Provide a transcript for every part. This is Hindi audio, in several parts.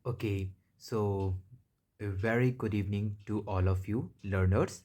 Okay, so very good evening to all of you learners.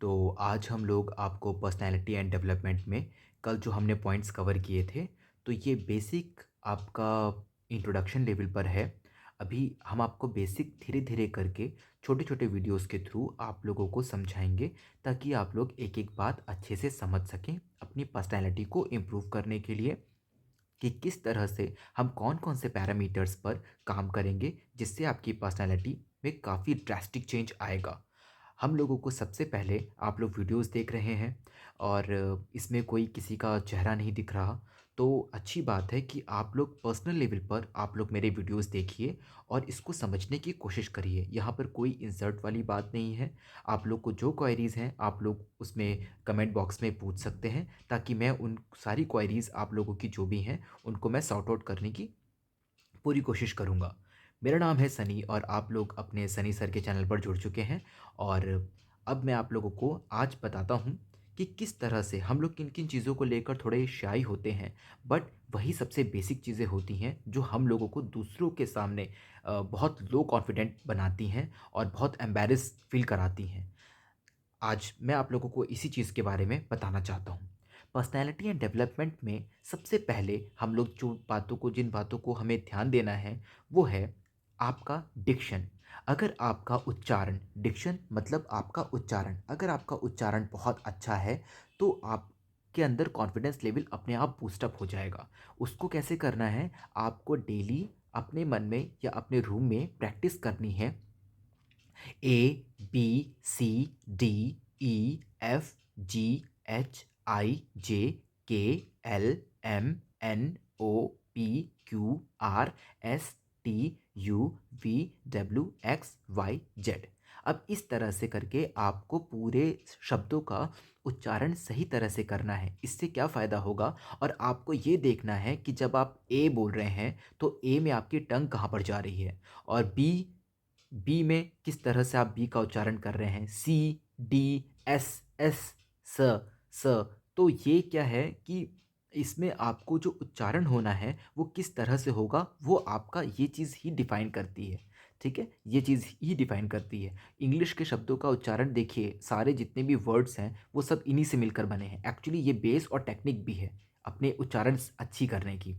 तो आज हम लोग आपको पर्सनालिटी एंड डेवलपमेंट में कल जो हमने पॉइंट्स कवर किए थे, तो ये बेसिक आपका इंट्रोडक्शन लेवल पर है। अभी हम आपको बेसिक धीरे धीरे करके छोटे छोटे वीडियोस के थ्रू आप लोगों को समझाएंगे, ताकि आप लोग एक एक बात अच्छे से समझ सकें अपनी पर्सनालिटी को इम्प्रूव करने के लिए, कि किस तरह से हम कौन कौन से पैरामीटर्स पर काम करेंगे जिससे आपकी पर्सनैलिटी में काफ़ी ड्रास्टिक चेंज आएगा। हम लोगों को सबसे पहले आप लोग वीडियोस देख रहे हैं और इसमें कोई किसी का चेहरा नहीं दिख रहा, तो अच्छी बात है कि आप लोग पर्सनल लेवल पर आप लोग मेरे वीडियोस देखिए और इसको समझने की कोशिश करिए। यहाँ पर कोई इंसर्ट वाली बात नहीं है। आप लोग को जो क्वेरीज़ हैं आप लोग उसमें कमेंट बॉक्स में पूछ सकते हैं, ताकि मैं उन सारी क्वेरीज़ आप लोगों की जो भी हैं उनको मैं सॉर्ट आउट करने की पूरी कोशिश करूँगा। मेरा नाम है सनी और आप लोग अपने सनी सर के चैनल पर जुड़ चुके हैं। और अब मैं आप लोगों को आज बताता हूँ कि किस तरह से हम लोग किन किन चीज़ों को लेकर थोड़े शाई होते हैं, बट वही सबसे बेसिक चीज़ें होती हैं जो हम लोगों को दूसरों के सामने बहुत लो कॉन्फिडेंट बनाती हैं और बहुत एम्बैरेस फील कराती हैं। आज मैं आप लोगों को इसी चीज़ के बारे में बताना चाहता हूँ। पर्सनैलिटी एंड डेवलपमेंट में सबसे पहले हम लोग जिन बातों को हमें ध्यान देना है, वो है आपका डिक्शन। अगर आपका उच्चारण, डिक्शन मतलब आपका उच्चारण, अगर आपका उच्चारण बहुत अच्छा है तो आपके अंदर कॉन्फिडेंस लेवल अपने आप बूस्टअप हो जाएगा। उसको कैसे करना है? आपको डेली अपने मन में या अपने रूम में प्रैक्टिस करनी है। ABCDEFGHIJKLMNOPQRSTUVWXYZ। अब इस तरह से करके आपको पूरे शब्दों का उच्चारण सही तरह से करना है। इससे क्या फ़ायदा होगा? और आपको ये देखना है कि जब आप ए बोल रहे हैं तो ए में आपकी टंग कहाँ पर जा रही है, और बी बी में किस तरह से आप बी का उच्चारण कर रहे हैं, सी, डी, एस, एस, स, स। तो ये क्या है कि इसमें आपको जो उच्चारण होना है वो किस तरह से होगा, वो आपका ये चीज़ ही डिफाइन करती है। ठीक है, ये चीज़ ही डिफाइन करती है। इंग्लिश के शब्दों का उच्चारण देखिए, सारे जितने भी वर्ड्स हैं वो सब इन्हीं से मिलकर बने हैं। एक्चुअली ये बेस और टेक्निक भी है अपने उच्चारण अच्छी करने की।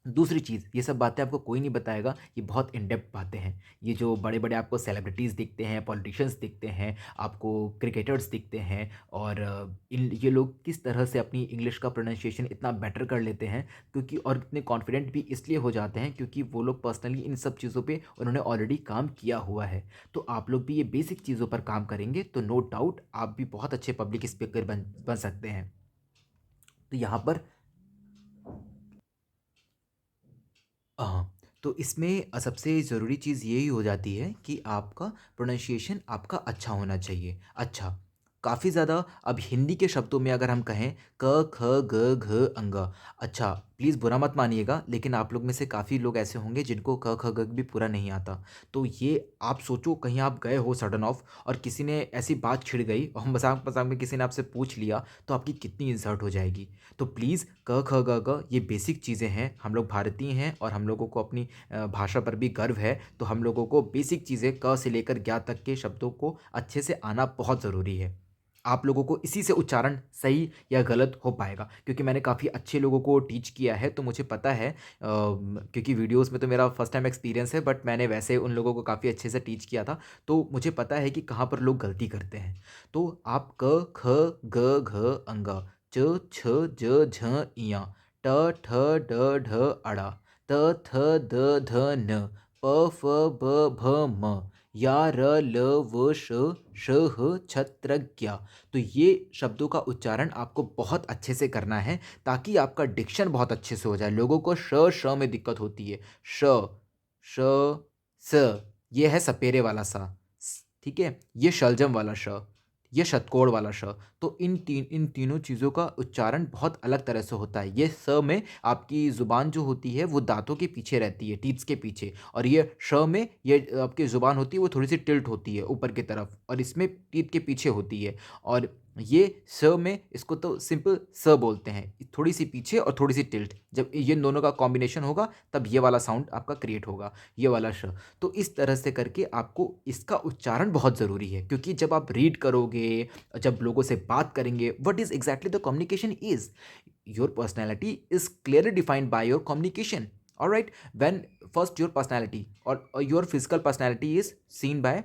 दूसरी चीज़, ये सब बातें आपको कोई नहीं बताएगा, ये बहुत इन डेप्थ बातें हैं। ये जो बड़े-बड़े आपको सेलिब्रिटीज़ दिखते हैं, पॉलिटिशियंस दिखते हैं, आपको क्रिकेटर्स दिखते हैं, और इन ये लोग किस तरह से अपनी इंग्लिश का प्रोनाउंसिएशन इतना बेटर कर लेते हैं, क्योंकि और इतने कॉन्फिडेंट भी इसलिए हो जाते हैं क्योंकि वो लोग पर्सनली इन सब चीज़ों पे उन्होंने ऑलरेडी काम किया हुआ है। तो आप लोग भी ये बेसिक चीज़ों पर काम करेंगे तो नो डाउट आप भी बहुत अच्छे पब्लिक स्पीकर बन बन सकते हैं। तो यहाँ पर हाँ, तो इसमें सबसे ज़रूरी चीज़ यही हो जाती है कि आपका प्रोनंसिएशन आपका अच्छा होना चाहिए। अच्छा, काफ़ी ज़्यादा अब हिंदी के शब्दों में अगर हम कहें क, ख, ग, घ, अंग। अच्छा, प्लीज़ बुरा मत मानिएगा, लेकिन आप लोग में से काफ़ी लोग ऐसे होंगे जिनको क, ख, ग भी पूरा नहीं आता। तो ये आप सोचो, कहीं आप गए हो सडन ऑफ और किसी ने ऐसी बात छिड़ गई और मज़ाक-मज़ाक में किसी ने आपसे पूछ लिया, तो आपकी कितनी इंसल्ट हो जाएगी। तो प्लीज़ क, ख, ग, घ ये बेसिक चीज़ें हैं। हम लोग भारतीय हैं और हम लोगों को अपनी भाषा पर भी गर्व है। तो हम लोगों को बेसिक चीज़ें क से लेकर ज्ञ तक के शब्दों को अच्छे से आना बहुत ज़रूरी है। आप लोगों को इसी से उच्चारण सही या गलत हो पाएगा, क्योंकि मैंने काफ़ी अच्छे लोगों को टीच किया है तो मुझे पता है। क्योंकि वीडियोस में तो मेरा फर्स्ट टाइम एक्सपीरियंस है, बट मैंने वैसे उन लोगों को काफ़ी अच्छे से टीच किया था, तो मुझे पता है कि कहाँ पर लोग गलती करते हैं। तो आप क, ख, ग, घ, अंग, च, छ, ज, झ, इयाँ, ट, ठ, ड, ढ, अड़ा, त, थ, द, ध, न, प, फ, ब, भ, म, या, र, ल, व, श, ह, छत्रज्ञ। तो ये शब्दों का उच्चारण आपको बहुत अच्छे से करना है, ताकि आपका डिक्शन बहुत अच्छे से हो जाए। लोगों को श में दिक्कत होती है। श, स, ये है सपेरे वाला सा। ठीक है, ये शलजम वाला श, ये शतकोड़ वाला श। तो इन तीनों चीज़ों का उच्चारण बहुत अलग तरह से होता है। ये स में आपकी ज़ुबान जो होती है वो दाँतों के पीछे रहती है, टीथ्स के पीछे, और ये श में ये आपकी ज़ुबान होती है वो थोड़ी-सी टिल्ट होती है ऊपर की तरफ, और इसमें टीथ के पीछे होती है। और ये स में इसको तो सिंपल स बोलते हैं, थोड़ी सी पीछे और थोड़ी सी टिल्ट, जब ये दोनों का कॉम्बिनेशन होगा तब ये वाला साउंड आपका क्रिएट होगा, ये वाला श। तो इस तरह से करके आपको इसका उच्चारण बहुत ज़रूरी है, क्योंकि जब आप रीड करोगे, जब लोगों से बात करेंगे, what is exactly the communication is, your personality is clearly defined by your communication. Alright, when first your personality और your physical personality is seen by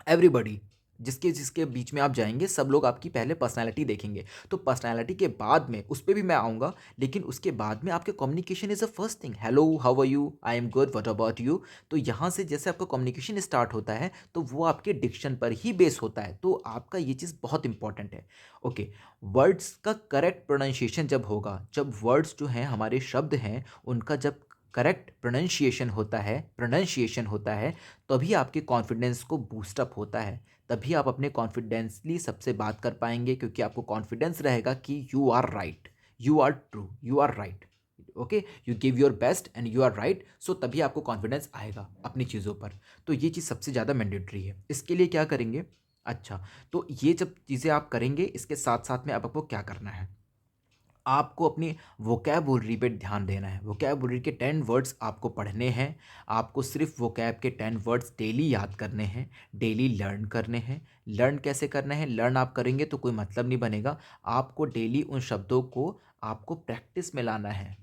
everybody, जिसके जिसके बीच में आप जाएंगे सब लोग आपकी पहले पर्सनालिटी देखेंगे। तो पर्सनालिटी के बाद में उस पर भी मैं आऊँगा, लेकिन उसके बाद में आपके communication is the first thing. Hello, how are you, I am good, what about you. तो यहाँ से जैसे आपका कम्युनिकेशन स्टार्ट होता है तो वो आपके डिक्शन पर ही बेस होता है, तो आपका ये चीज़ बहुत इंपॉर्टेंट है। ओके, वर्ड्स का करेक्ट प्रोनाउंसिएशन जब होगा, जब वर्ड्स जो हैं हमारे शब्द हैं उनका जब करेक्ट प्रोनाउंसिएशन होता है तभी आपके कॉन्फिडेंस को बूस्टअप होता है, तभी आप अपने कॉन्फिडेंसली सबसे बात कर पाएंगे, क्योंकि आपको कॉन्फिडेंस रहेगा कि you are right, you are true, you are right. Okay, you give your best and you are right, so तभी आपको कॉन्फिडेंस आएगा अपनी चीज़ों पर। तो ये चीज़ सबसे ज़्यादा मैंडेटरी है। इसके लिए क्या करेंगे? अच्छा, तो ये जब चीज़ें आप करेंगे, इसके साथ साथ में अब आपको क्या करना है, आपको अपनी वोकैबुलरी पे ध्यान देना है। वोकैबुलरी के 10 वर्ड्स आपको पढ़ने हैं, आपको सिर्फ वोकैब के 10 वर्ड्स डेली याद करने हैं, डेली लर्न करने हैं। लर्न कैसे करना है? लर्न आप करेंगे तो कोई मतलब नहीं बनेगा, आपको डेली उन शब्दों को आपको प्रैक्टिस में लाना है।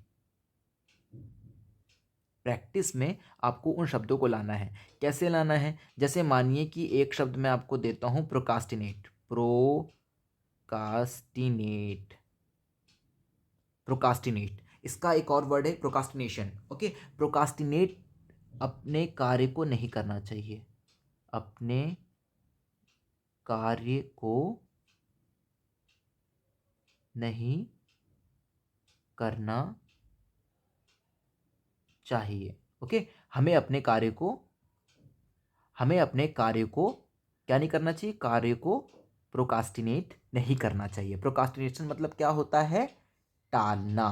प्रैक्टिस में आपको उन शब्दों को लाना है। कैसे लाना है? जैसे मानिए कि एक शब्द मैं आपको देता हूँ, प्रोकास्टिनेट। प्रोकास्टिनेट, प्रोकास्टिनेट, इसका एक और वर्ड है प्रोकास्टिनेशन। ओके, प्रोकास्टिनेट अपने कार्य को नहीं करना चाहिए, अपने कार्य को नहीं करना चाहिए। ओके, हमें अपने कार्य को, हमें अपने कार्य को क्या नहीं करना चाहिए? कार्य को प्रोकास्टिनेट नहीं करना चाहिए। प्रोकास्टिनेशन मतलब क्या होता है? टालना,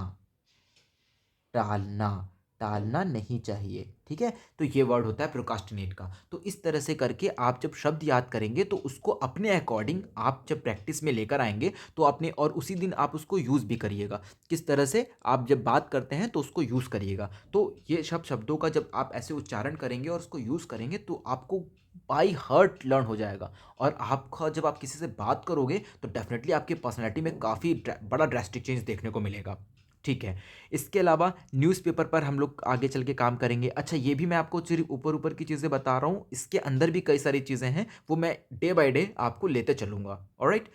टालना, टालना नहीं चाहिए। ठीक है, तो ये वर्ड होता है प्रोकास्टिनेट का। तो इस तरह से करके आप जब शब्द याद करेंगे तो उसको अपने अकॉर्डिंग आप जब प्रैक्टिस में लेकर आएंगे तो अपने, और उसी दिन आप उसको यूज़ भी करिएगा। किस तरह से? आप जब बात करते हैं तो उसको यूज़ करिएगा। तो ये शब्दों का जब आप ऐसे उच्चारण करेंगे और उसको यूज़ करेंगे तो आपको बाई हार्ट लर्न हो जाएगा, और आपका जब आप किसी से बात करोगे तो डेफिनेटली आपकी पर्सनैलिटी में काफ़ी बड़ा ड्रेस्टिक चेंज देखने को मिलेगा। ठीक है, इसके अलावा न्यूज़पेपर पर हम लोग आगे चल के काम करेंगे। अच्छा, ये भी मैं आपको सिर्फ ऊपर ऊपर की चीज़ें बता रहा हूँ, इसके अंदर भी कई सारी चीज़ें हैं, वो मैं डे बाय डे आपको लेते चलूँगा। ऑलराइट,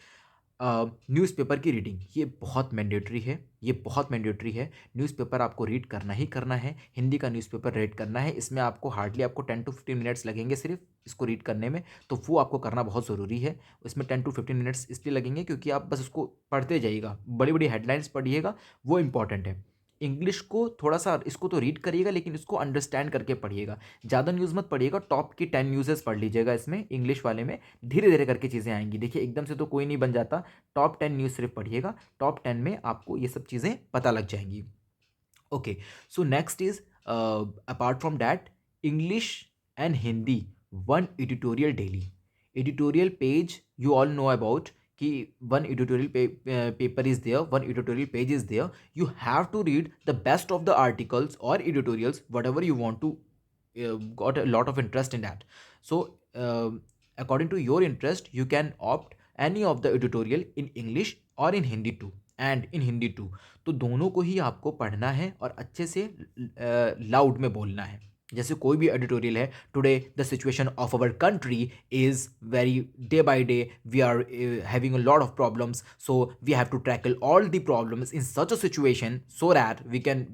न्यूज़पेपर की रीडिंग ये बहुत मैंडेटरी है, ये बहुत मैंडेटरी है। न्यूज़पेपर आपको रीड करना ही करना है। हिंदी का न्यूज़पेपर रीड करना है, इसमें आपको हार्डली आपको 10 to 15 मिनट्स लगेंगे सिर्फ इसको रीड करने में, तो वो आपको करना बहुत ज़रूरी है। इसमें 10 to 15 मिनट्स इसलिए लगेंगे क्योंकि आप बस उसको पढ़ते जाइएगा, बड़ी बड़ी हेडलाइंस पढ़िएगा, वो इंपॉर्टेंट है। इंग्लिश को थोड़ा सा, इसको तो रीड करिएगा लेकिन इसको अंडरस्टैंड करके पढ़िएगा। ज़्यादा न्यूज़ मत पढ़िएगा, टॉप की 10 न्यूज़ेस पढ़ लीजिएगा इसमें, इंग्लिश वाले में धीरे धीरे करके चीज़ें आएंगी। देखिए, एकदम से तो कोई नहीं बन जाता। टॉप 10 न्यूज़ सिर्फ पढ़िएगा, टॉप 10 में आपको ये सब चीज़ें पता लग जाएंगी। Okay, so next is, apart from that, English and Hindi one editorial daily. Editorial page you all know about कि one editorial paper is there, one editorial page is there, you have to read the best of the articles और editorials whatever you want to, got a lot of interest in that. So according to your interest you can opt any of the editorial in English or in Hindi too, and in Hindi too। तो दोनों को ही आपको पढ़ना है और अच्छे से लाउड में बोलना है। जैसे कोई भी एडिटोरियल है, today the situation of our country is very, day by day we are having a lot of problems, so we have to tackle all the problems in such a situation so that we can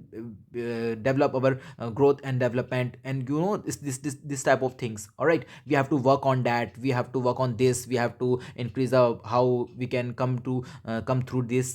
develop our growth and development, and you know this type of things. All right, we have to work on that, we have to work on this, we have to increase how we can come through this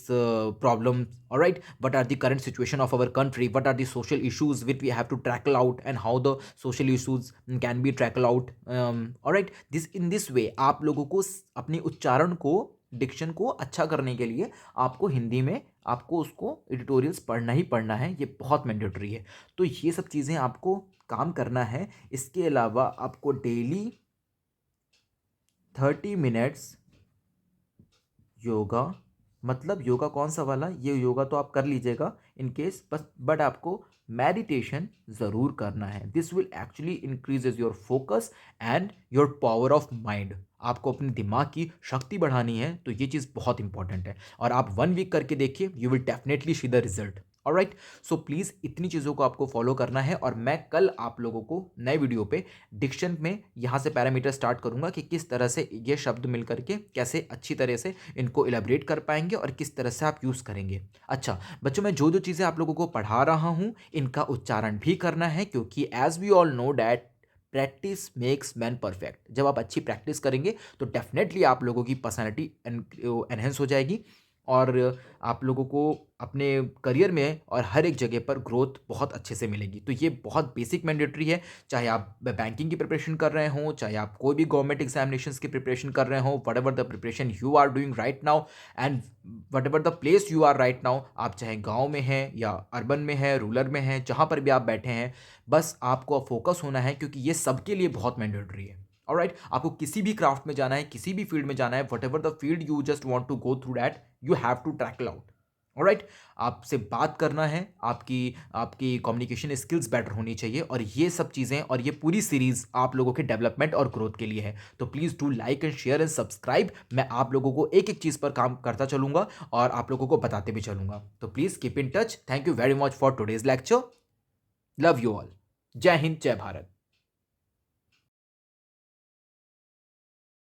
problem. All right, what are the current situation of our country, what are the social issues which we have to tackle out, and how the social issues can be tackle out। all right, this in this way आप लोगों को अपनी उच्चारण को, डिक्शन को अच्छा करने के लिए आपको हिंदी में आपको उसको एडिटोरियल्स पढ़ना ही पढ़ना है, ये बहुत मैंडेटरी है। तो ये सब चीज़ें आपको काम करना है। इसके अलावा आपको डेली 30 मिनट्स योगा मतलब योगा कौन सा वाला? ये योगा तो आप कर लीजिएगा इन केस, बस बट आपको मेडिटेशन ज़रूर करना है। This will actually increases your focus and your power of mind. आपको अपने दिमाग की शक्ति बढ़ानी है, तो ये चीज़ बहुत इंपॉर्टेंट है। और आप 1 वीक करके देखिए, you will definitely see the result. Alright, so please इतनी चीज़ों को आपको फॉलो करना है। और मैं कल आप लोगों को नए वीडियो पे डिक्शन में यहाँ से पैरामीटर स्टार्ट करूँगा कि किस तरह से ये शब्द मिल करके कैसे अच्छी तरह से इनको इलेबरेट कर पाएंगे और किस तरह से आप यूज़ करेंगे। अच्छा बच्चों, मैं जो जो चीज़ें आप लोगों को पढ़ा रहा हूँ इनका उच्चारण भी करना है, क्योंकि as we all know that practice makes man perfect. जब आप अच्छी प्रैक्टिस करेंगे तो डेफिनेटली आप लोगों की पर्सनैलिटी एनहेंस हो जाएगी और आप लोगों को अपने करियर में और हर एक जगह पर ग्रोथ बहुत अच्छे से मिलेगी। तो ये बहुत बेसिक मैंडेटरी है, चाहे आप बैंकिंग की प्रिपरेशन कर रहे हों, चाहे आप कोई भी गवर्नमेंट एग्जामिनेशंस की प्रिपरेशन कर रहे हों, whatever the preparation you are doing right now and whatever the place you are right now, आप चाहे गाँव में हैं या अर्बन में हैं, रूरल में हैं, जहाँ पर भी आप बैठे हैं, बस आपको फोकस होना है, क्योंकि ये सबके लिए बहुत मैंडेटरी है। ऑलराइट, आपको किसी भी क्राफ्ट में जाना है, किसी भी फील्ड में जाना है, whatever the field you just want to go through that, you have to tackle out. Alright, आपसे बात करना है, आपकी आपकी कम्युनिकेशन स्किल्स बेटर होनी चाहिए, और ये सब चीज़ें और ये पूरी सीरीज आप लोगों के डेवलपमेंट और ग्रोथ के लिए है। तो please do like and share and subscribe. मैं आप लोगों को एक एक चीज़ पर काम करता चलूंगा और आप लोगों को बताते भी चलूंगा। तो please keep in touch. Thank you very much for today's lecture. Love you all. जय हिंद, जय भारत।